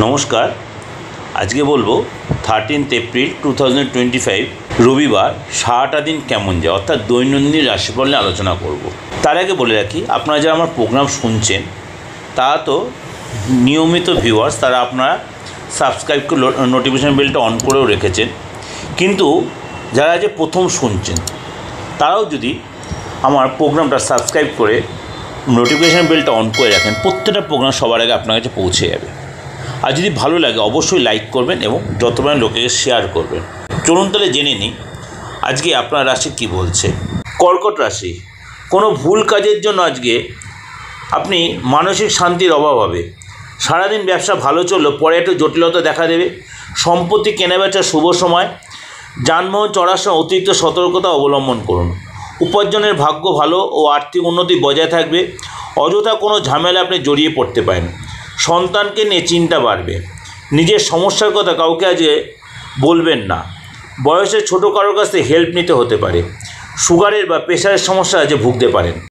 নমস্কার। আজকে বলবো 13 এপ্রিল 2025 রবিবার সারাটা দিন কেমন যায়, অর্থাৎ দৈনন্দিন রাশিফল নিয়ে আলোচনা করব। তার আগে বলে রাখি, আপনারা যারা আমার প্রোগ্রাম শুনছেন তারা তো নিয়মিত ভিউয়ার্স, তারা আপনারা সাবস্ক্রাইব করে নোটিফিকেশান বেলটা অন করেও রেখেছেন, কিন্তু যারা যে প্রথম শুনছেন তারাও যদি আমার প্রোগ্রামটা সাবস্ক্রাইব করে নোটিফিকেশান বেলটা অন করে রাখেন, প্রত্যেকটা প্রোগ্রাম সবার আগে আপনার কাছে পৌঁছে যাবে। আর যদি ভালো লাগে অবশ্যই লাইক করবেন এবং যত পরিমাণ লোকেকে শেয়ার করবেন। চলুন তাহলে জেনে নিই আজকে আপনার রাশি কি বলছে। কর্কট রাশি, কোনো ভুল কাজের জন্য আজকে আপনি মানসিক শান্তির অভাব হবে। সারাদিন ব্যবসা ভালো চললেও পরে একটু জটিলতা দেখা দেবে। সম্পত্তি কেনাবেচার শুভ সময়। যানবাহন চড়ার সময় অতিরিক্ত সতর্কতা অবলম্বন করুন। উপার্জনের ভাগ্য ভালো ও আর্থিক উন্নতি বজায় থাকবে। অযথা কোনো ঝামেলা আপনি জড়িয়ে পড়তে পারেন। সন্তানকে নিয়ে চিন্তা বাড়বে। নিজের সমস্যার কথা কাউকে আজকে বলবেন না। বয়সে ছোটো কারোর কাছ থেকে হেল্প নিতে হতে পারে। সুগারের বা প্রেশারের সমস্যা আজকে ভুগতে পারেন।